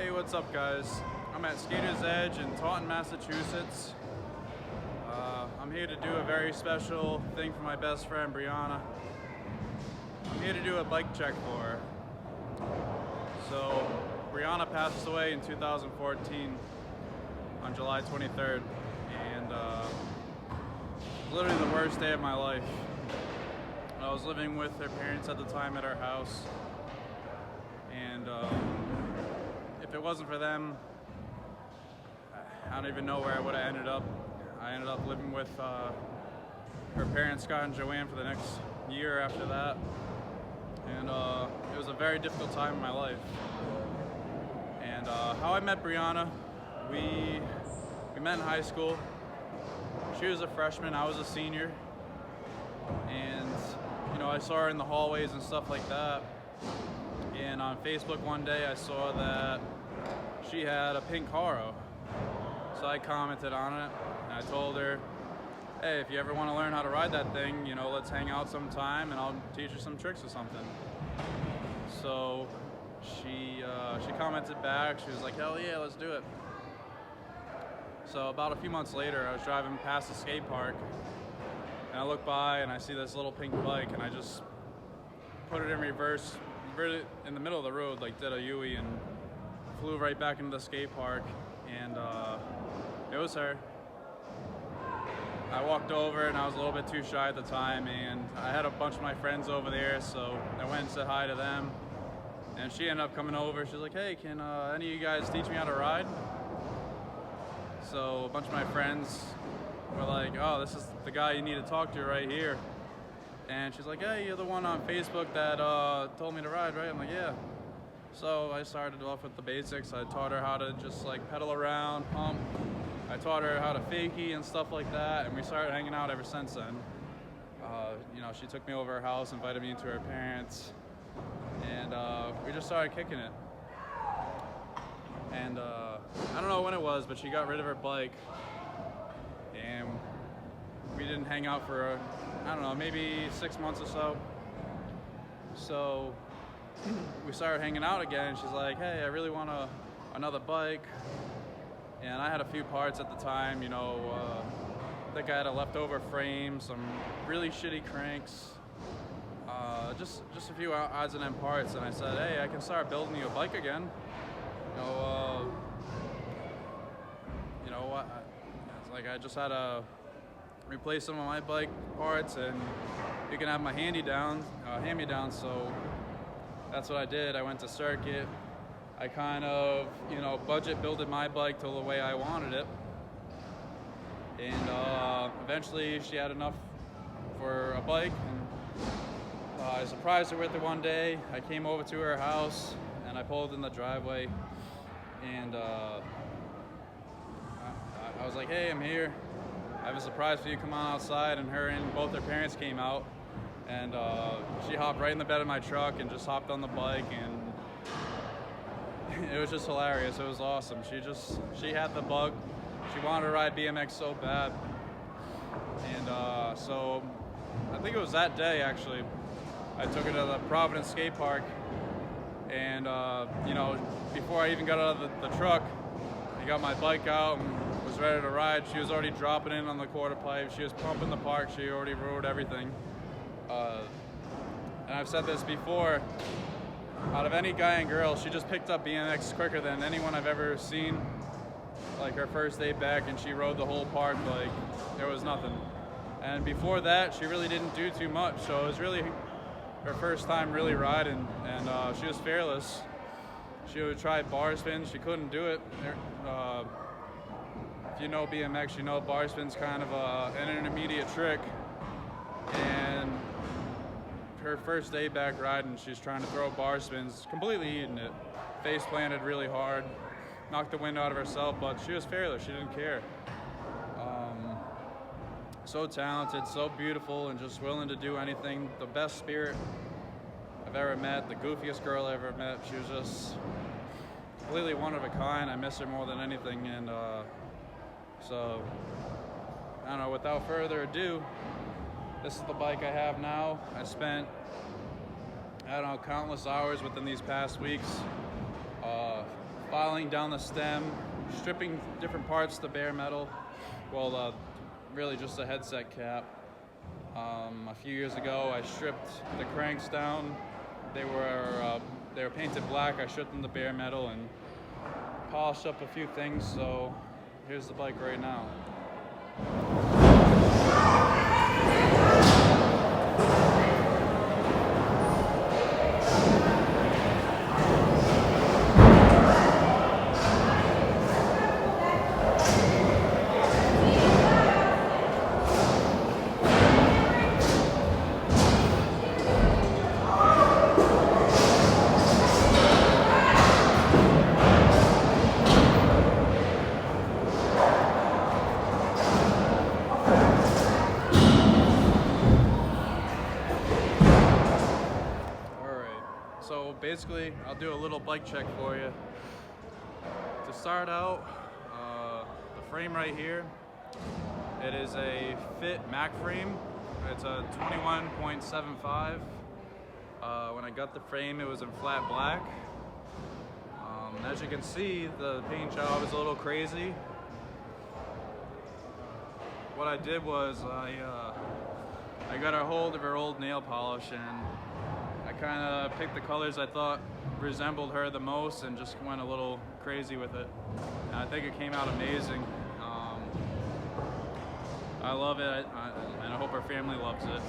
Hey, what's up, guys? I'm at Skater's Edge in Taunton, Massachusetts. I'm here to do a very special thing for my best friend, Brianna. I'm here to do a bike check for her. So, Brianna passed away in 2014 on July 23rd, and it was literally the worst day of my life. I was living with her parents at the time at our house, and if it wasn't for them, I don't even know where I would have ended up. I ended up living with her parents, Scott and Joanne, for the next year after that, and it was a very difficult time in my life. And how I met Brianna, we met in high school. She was a freshman, I was a senior, and I saw her in the hallways and stuff like that. And on Facebook one day I saw that she had a pink Haro. So I commented on it, and I told her, hey, if you ever want to learn how to ride that thing, let's hang out sometime and I'll teach you some tricks or something. So she commented back. She was like, hell yeah, let's do it. So about a few months later, I was driving past the skate park, and I look by and I see this little pink bike, and I just put it in reverse, it in the middle of the road, like did a U-ey, and flew right back into the skate park. And it was her. I walked over, and I was a little bit too shy at the time, and I had a bunch of my friends over there, so I went and said hi to them. And she ended up coming over. She was like, hey, can any of you guys teach me how to ride? So a bunch of my friends were like, oh, this is the guy you need to talk to right here. And she's like, hey, you're the one on Facebook that told me to ride, right? I'm like, yeah. So I started off with the basics. I taught her how to just like pedal around, pump. I taught her how to fakie and stuff like that, and we started hanging out ever since then. She took me over her house, invited me into her parents, and we just started kicking it. And I don't know when it was, but she got rid of her bike, and we didn't hang out for, I don't know, maybe 6 months or so. So we started hanging out again, and she's like, hey, I really want another bike. And I had a few parts at the time, I think I had a leftover frame, some really shitty cranks, just a few odds and end parts. And I said, hey, I can start building you a bike again. It's like I just had to replace some of my bike parts, and you can have my hand-me-down. So that's what I did. I went to Circuit. I kind of, budget builded my bike to the way I wanted it. And eventually she had enough for a bike, and I surprised her with it one day. I came over to her house, and I pulled in the driveway, and I was like, hey, I'm here. I have a surprise for you. Come on outside. And her and both her parents came out, and she hopped right in the bed of my truck and just hopped on the bike, and it was just hilarious. It was awesome. She had the bug. She wanted to ride BMX so bad. And so I think it was that day, actually, I took her to the Providence skate park, and before I even got out of the truck, I got my bike out and was ready to ride. She was already dropping in on the quarter pipe. She was pumping the park. She already rode everything. And I've said this before, out of any guy and girl, she just picked up BMX quicker than anyone I've ever seen. Like her first day back, and she rode the whole park like there was nothing. And before that, she really didn't do too much. So it was really her first time really riding, and she was fearless. She would try bar spins. She couldn't do it. If you know BMX, you know bar spin's kind of an intermediate trick. And her first day back riding, she's trying to throw bar spins, completely eating it. Face planted really hard, knocked the wind out of herself, but she was fearless. She didn't care. So talented, so beautiful, and just willing to do anything. The best spirit I've ever met, the goofiest girl I ever met. She was just completely one of a kind. I miss her more than anything. And so, I don't know, without further ado, this is the bike I have now. I spent, I don't know, countless hours within these past weeks filing dialing down the stem, stripping different parts of the bare metal. Well, really just a headset cap. A few years ago, I stripped the cranks down. They were painted black. I stripped them to bare metal and polished up a few things. So here's the bike right now. So basically, I'll do a little bike check for you. To start out, the frame right here, it is a Fit Mac frame. It's a 21.75. When I got the frame, it was in flat black. As you can see, the paint job is a little crazy. What I did was I got a hold of her old nail polish and I kind of picked the colors I thought resembled her the most and just went a little crazy with it. And I think it came out amazing. I love it, and I hope her family loves it,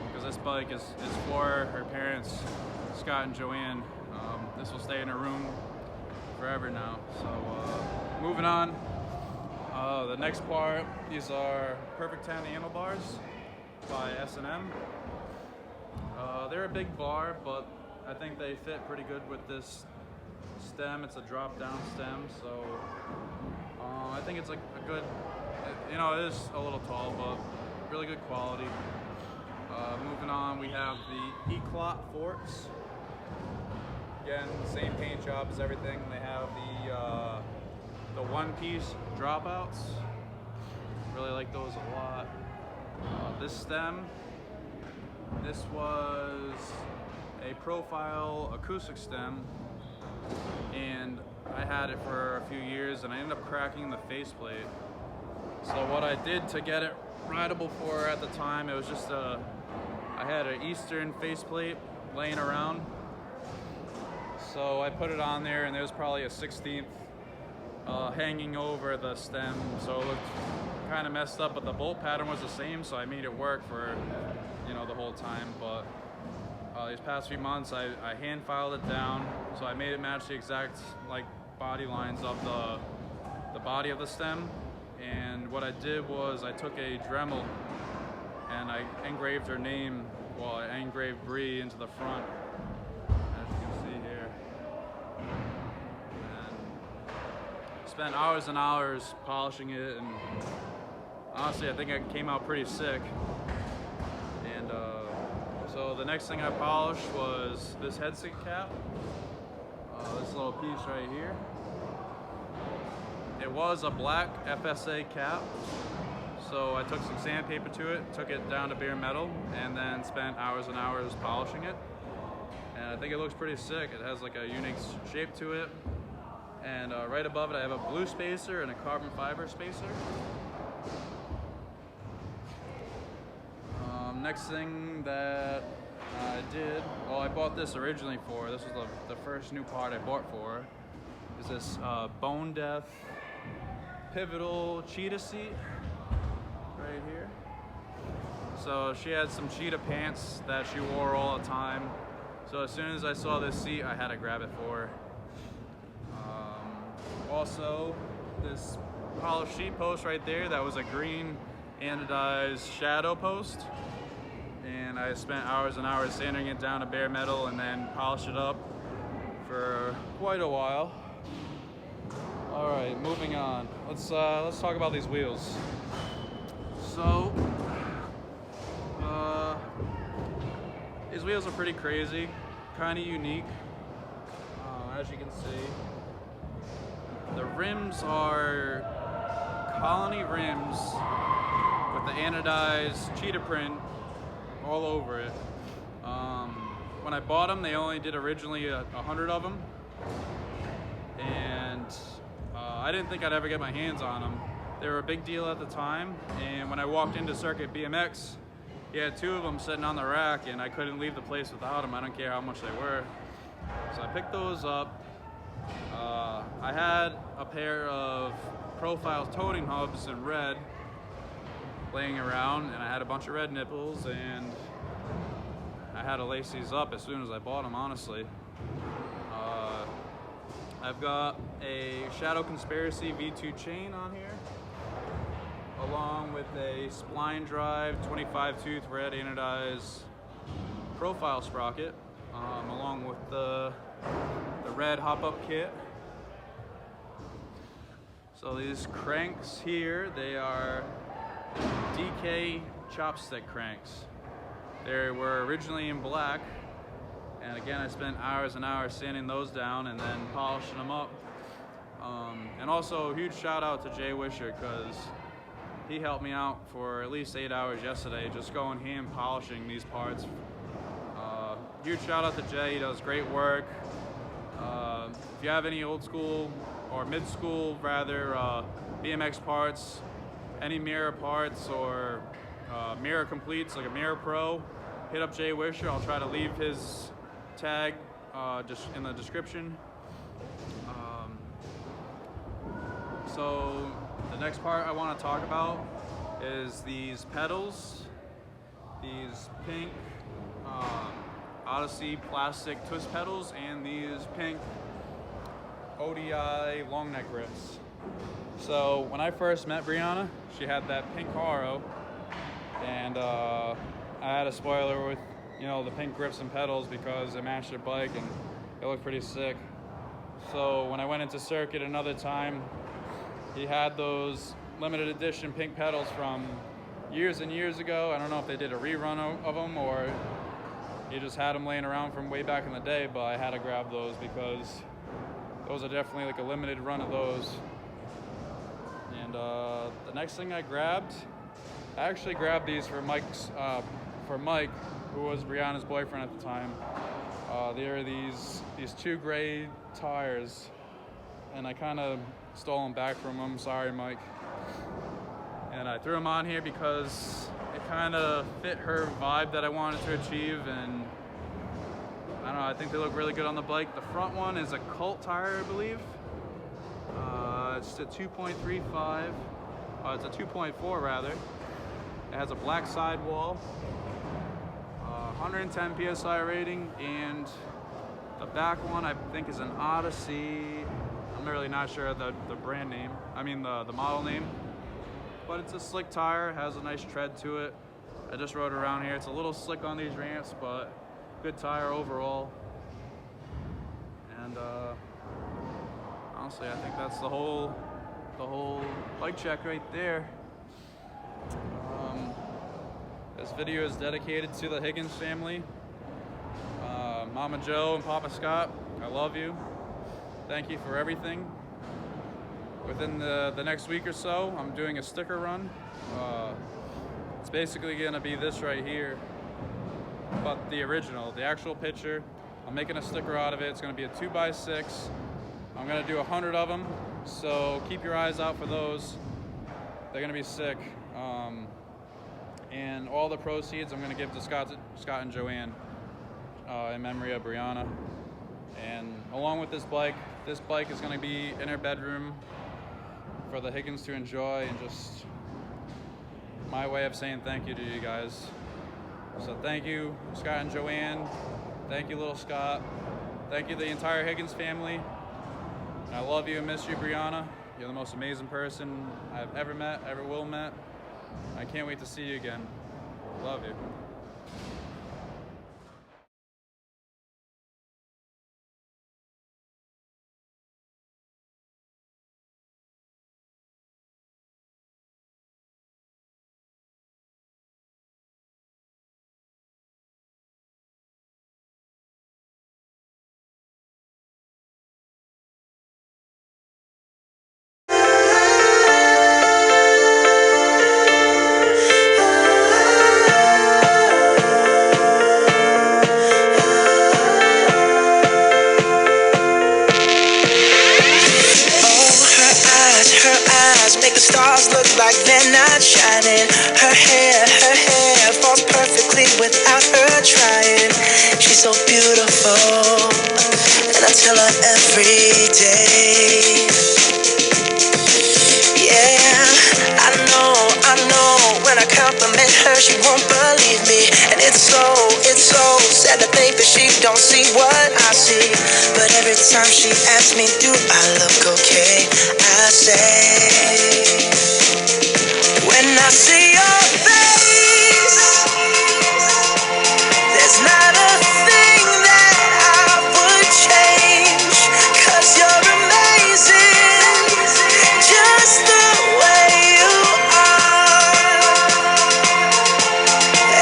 because this bike is for her parents, Scott and Joanne. This will stay in her room forever now. So moving on, the next part, these are Perfect 10 handlebars by S&M. They're a big bar, but I think they fit pretty good with this stem. It's a drop-down stem, so I think it's like a good, you know, it is a little tall, but really good quality. Moving on, we have the Eclot forks. Again, same paint job as everything. They have the one-piece dropouts. Really like those a lot. This stem. This was a profile acoustic stem, and I had it for a few years and I ended up cracking the faceplate. So what I did to get it rideable for her at the time, it was just I had an Eastern faceplate laying around. So I put it on there and there was probably a 1/16 hanging over the stem, so it looked kind of messed up, but the bolt pattern was the same, so I made it work for, you know, the whole time. But these past few months I hand filed it down, so I made it match the exact like body lines of the body of the stem. And what I did was I took a Dremel and I engraved her name, well, I engraved Bree into the front, as you can see here. And spent hours and hours polishing it, and honestly, I think it came out pretty sick. And so the next thing I polished was this headset cap, this little piece right here. It was a black FSA cap, so I took some sandpaper to it, took it down to bare metal, and then spent hours and hours polishing it. And I think it looks pretty sick. It has like a unique shape to it. And right above it I have a blue spacer and a carbon fiber spacer. Next thing that I did, well, I bought this originally for, this was the first new part I bought for her, is this Bone Death pivotal cheetah seat right here. So she had some cheetah pants that she wore all the time, so as soon as I saw this seat I had to grab it for her. Also, this polished sheet post right there, that was a green anodized shadow post, and I spent hours and hours sanding it down to bare metal and then polished it up for quite a while. All right, moving on. Let's talk about these wheels. So these wheels are pretty crazy, kind of unique. As you can see, the rims are Colony rims with the anodized cheetah print all over it. When I bought them, they only did originally 100 of them, and I didn't think I'd ever get my hands on them. They were a big deal at the time, and when I walked into Circuit BMX, he had 2 of them sitting on the rack, and I couldn't leave the place without them. I don't care how much they were. So I picked those up. I had a pair of Profile toting hubs in red laying around, and I had a bunch of red nipples, and I had to lace these up as soon as I bought them, honestly. I've got a Shadow Conspiracy V2 chain on here, along with a spline drive 25 tooth red anodized Profile sprocket, along with the red hop-up kit. So these cranks here, they are DK chopstick cranks. They were originally in black, and again I spent hours and hours sanding those down and then polishing them up. And also a huge shout out to Jay Wisher, because he helped me out for at least 8 hours yesterday just going hand polishing these parts. Huge shout out to Jay, he does great work. If you have any old school or mid school rather BMX parts, any mirror parts or mirror completes like a Mirror Pro, hit up Jay Wisher. I'll try to leave his tag just in the description. So the next part I want to talk about is these pedals, these pink Odyssey plastic twist pedals, and these pink ODI long neck grips. So when I first met Brianna, she had that pink Haro, and I had a spoiler with, you know, the pink grips and pedals because it matched her bike and it looked pretty sick. So when I went into Circuit another time, he had those limited edition pink pedals from years and years ago. I don't know if they did a rerun of them or he just had them laying around from way back in the day, but I had to grab those because those are definitely like a limited run of those. And the next thing I actually grabbed these for Mike, who was Brianna's boyfriend at the time. There are these 2 gray tires, and I kind of stole them back from him. Sorry, Mike. And I threw them on here because it kind of fit her vibe that I wanted to achieve, and I don't know, I think they look really good on the bike. The front one is a Cult tire, I believe. It's a 2.35. It's a 2.4 rather. It has a black sidewall, 110 psi rating, and the back one I think is an Odyssey. I'm really not sure the brand name. I mean the model name. But it's a slick tire, has a nice tread to it. I just rode around here. It's a little slick on these ramps, but good tire overall. And honestly, I think that's the whole bike check right there. This video is dedicated to the Higgins family. Mama Joe and Papa Scott, I love you. Thank you for everything. Within the next week or so, I'm doing a sticker run. It's basically gonna be this right here, but the original, the actual picture. I'm making a sticker out of it. It's gonna be a 2x6. I'm gonna do 100 of them, so keep your eyes out for those. They're gonna be sick. And all the proceeds I'm gonna give to Scott and Joanne in memory of Brianna. And along with this bike is gonna be in her bedroom for the Higgins to enjoy, and just my way of saying thank you to you guys. So thank you, Scott and Joanne. Thank you, little Scott. Thank you, the entire Higgins family. I love you and miss you, Brianna. You're the most amazing person I've ever met, ever will met. I can't wait to see you again. Love you. eyes make the stars look like they're not shining. Her hair falls perfectly without her trying. She's so beautiful, and I tell her every day. Yeah, I know, when I compliment her, she won't believe me. And it's so sad to think that she don't see what I see. But every time she asks me, do I look okay, I say, when I see your face, there's not a thing that I would change, 'cause you're amazing, just the way you are.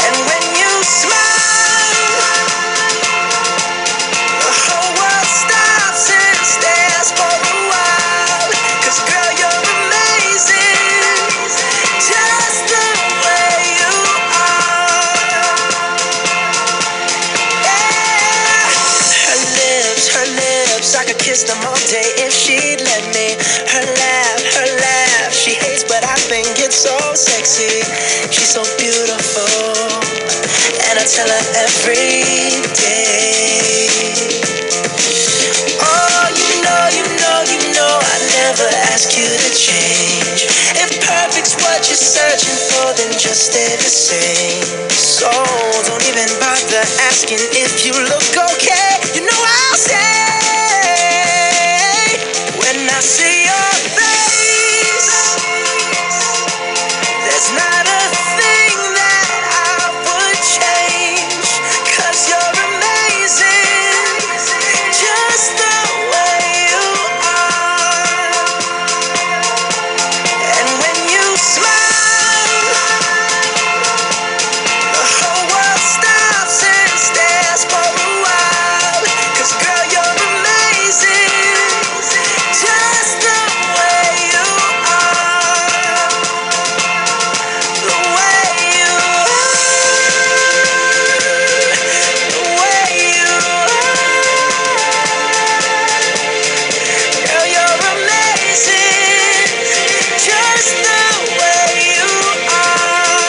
And when you smile, the whole world stops and stares for a while. 'Cause girl, you're amazing, just the way you are. Yeah. Her lips, I could kiss them all day if she'd let me. Her laugh, she hates but I think it's so sexy. She's so beautiful, and I tell her every day. Oh, you know, I never ask you to change. If perfect's what you're searching for, then just stay the same. So don't even bother asking if you look okay. You know I'll say, when I see your face, there's not a thing that I would change, 'cause you're amazing, just the way you are. And when you smile, the whole world stops and stares for a while. 'Cause girl, you're amazing, just the way you are. The way you are. The way you are. Girl, you're amazing, just the way you are.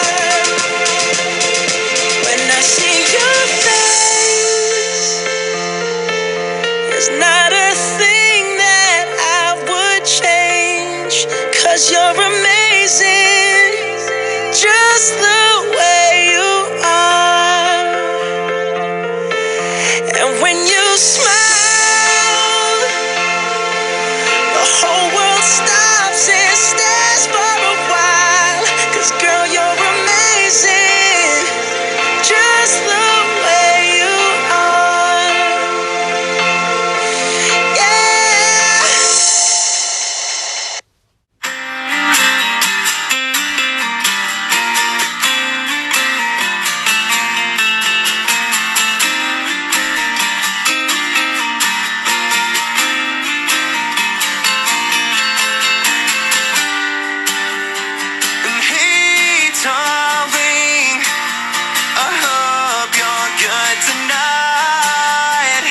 When I see your face, there's not a thing that I would change, 'cause you're amazing, just the way you are. And when you smile, the whole world stops and stares for a while. 'Cause girl, you're amazing, just the way you are. Yeah. And hey, darling, I hope you're good tonight.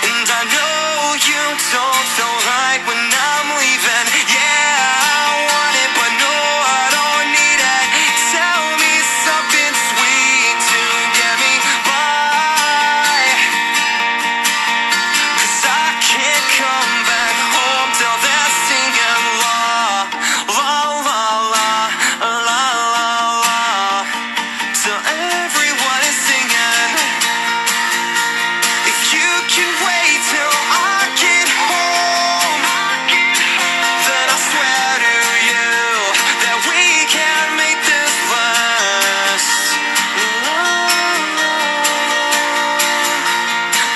And I know you don't feel right when I'm leaving. Yeah, I want it, but no, I don't need it. Tell me something sweet to get me by, 'cause I can't come back home till they're singing la, la, la, la, la, la, la. Till everyone is singing. If you can wait till I get home, then I swear to you that we can make this last.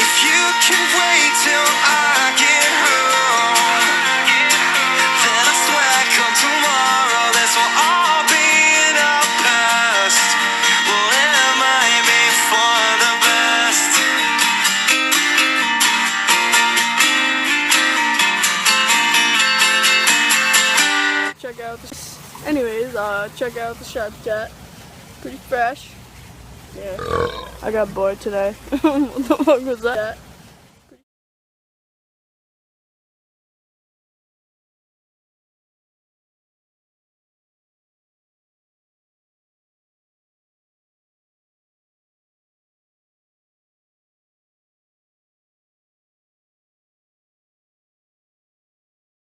If you can wait till I get home, then I swear come tomorrow this will all be in our past. Well, it might be for the best. Check out this. Anyways, check out the Sharp Jet. Pretty fresh. Yeah. I got bored today. What the fuck was that?